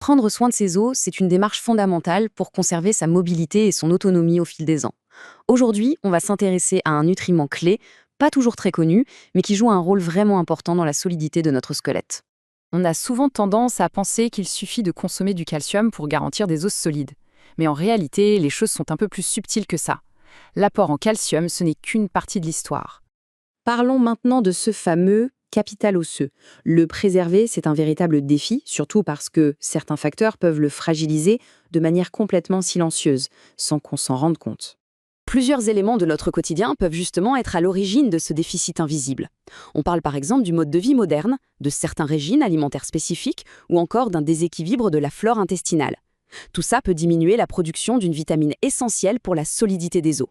Prendre soin de ses os, c'est une démarche fondamentale pour conserver sa mobilité et son autonomie au fil des ans. Aujourd'hui, on va s'intéresser à un nutriment clé, pas toujours très connu, mais qui joue un rôle vraiment important dans la solidité de notre squelette. On a souvent tendance à penser qu'il suffit de consommer du calcium pour garantir des os solides. Mais en réalité, les choses sont un peu plus subtiles que ça. L'apport en calcium, ce n'est qu'une partie de l'histoire. Parlons maintenant de ce fameux capital osseux. Le préserver, c'est un véritable défi, surtout parce que certains facteurs peuvent le fragiliser de manière complètement silencieuse, sans qu'on s'en rende compte. Plusieurs éléments de notre quotidien peuvent justement être à l'origine de ce déficit invisible. On parle par exemple du mode de vie moderne, de certains régimes alimentaires spécifiques ou encore d'un déséquilibre de la flore intestinale. Tout ça peut diminuer la production d'une vitamine essentielle pour la solidité des os.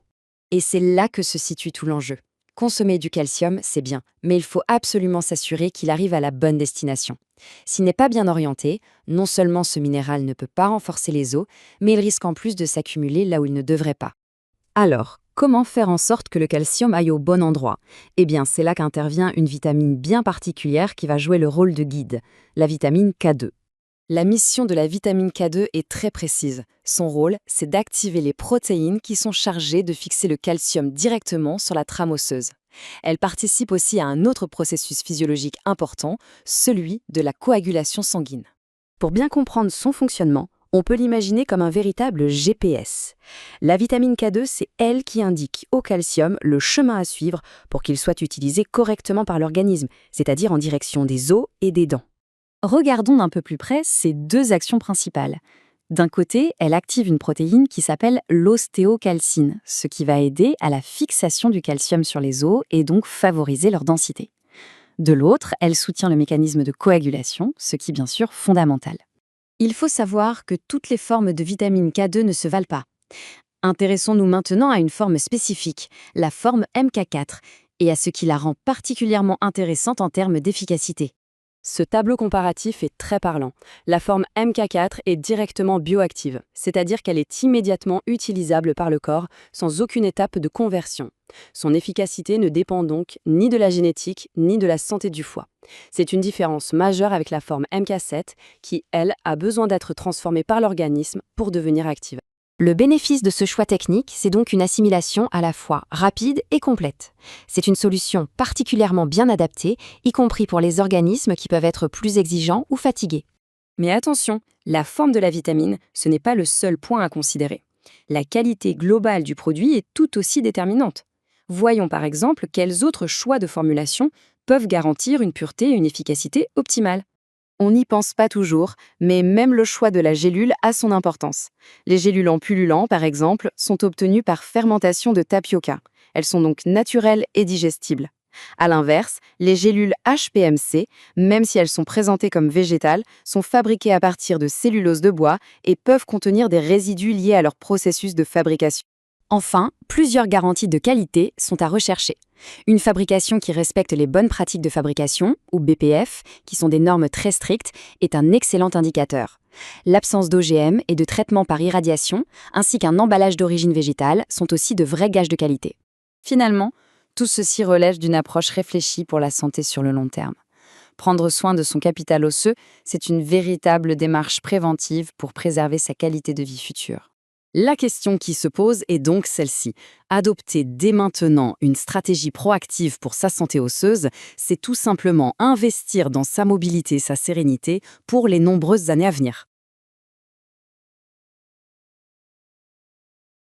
Et c'est là que se situe tout l'enjeu. Consommer du calcium, c'est bien, mais il faut absolument s'assurer qu'il arrive à la bonne destination. S'il n'est pas bien orienté, non seulement ce minéral ne peut pas renforcer les os, mais il risque en plus de s'accumuler là où il ne devrait pas. Alors, comment faire en sorte que le calcium aille au bon endroit? Eh bien, c'est là qu'intervient une vitamine bien particulière qui va jouer le rôle de guide, la vitamine K2. La mission de la vitamine K2 est très précise. Son rôle, c'est d'activer les protéines qui sont chargées de fixer le calcium directement sur la trame osseuse. Elle participe aussi à un autre processus physiologique important, celui de la coagulation sanguine. Pour bien comprendre son fonctionnement, on peut l'imaginer comme un véritable GPS. La vitamine K2, c'est elle qui indique au calcium le chemin à suivre pour qu'il soit utilisé correctement par l'organisme, c'est-à-dire en direction des os et des dents. Regardons d'un peu plus près ces deux actions principales. D'un côté, elle active une protéine qui s'appelle l'ostéocalcine, ce qui va aider à la fixation du calcium sur les os et donc favoriser leur densité. De l'autre, elle soutient le mécanisme de coagulation, ce qui est bien sûr fondamental. Il faut savoir que toutes les formes de vitamine K2 ne se valent pas. Intéressons-nous maintenant à une forme spécifique, la forme MK4, et à ce qui la rend particulièrement intéressante en termes d'efficacité. Ce tableau comparatif est très parlant. La forme MK4 est directement bioactive, c'est-à-dire qu'elle est immédiatement utilisable par le corps sans aucune étape de conversion. Son efficacité ne dépend donc ni de la génétique ni de la santé du foie. C'est une différence majeure avec la forme MK7 qui, elle, a besoin d'être transformée par l'organisme pour devenir active. Le bénéfice de ce choix technique, c'est donc une assimilation à la fois rapide et complète. C'est une solution particulièrement bien adaptée, y compris pour les organismes qui peuvent être plus exigeants ou fatigués. Mais attention, la forme de la vitamine, ce n'est pas le seul point à considérer. La qualité globale du produit est tout aussi déterminante. Voyons par exemple quels autres choix de formulation peuvent garantir une pureté et une efficacité optimales. On n'y pense pas toujours, mais même le choix de la gélule a son importance. Les gélules en pullulant, par exemple, sont obtenues par fermentation de tapioca. Elles sont donc naturelles et digestibles. À l'inverse, les gélules HPMC, même si elles sont présentées comme végétales, sont fabriquées à partir de cellulose de bois et peuvent contenir des résidus liés à leur processus de fabrication. Enfin, plusieurs garanties de qualité sont à rechercher. Une fabrication qui respecte les bonnes pratiques de fabrication, ou BPF, qui sont des normes très strictes, est un excellent indicateur. L'absence d'OGM et de traitement par irradiation, ainsi qu'un emballage d'origine végétale, sont aussi de vrais gages de qualité. Finalement, tout ceci relève d'une approche réfléchie pour la santé sur le long terme. Prendre soin de son capital osseux, c'est une véritable démarche préventive pour préserver sa qualité de vie future. La question qui se pose est donc celle-ci. Adopter dès maintenant une stratégie proactive pour sa santé osseuse, c'est tout simplement investir dans sa mobilité et sa sérénité pour les nombreuses années à venir.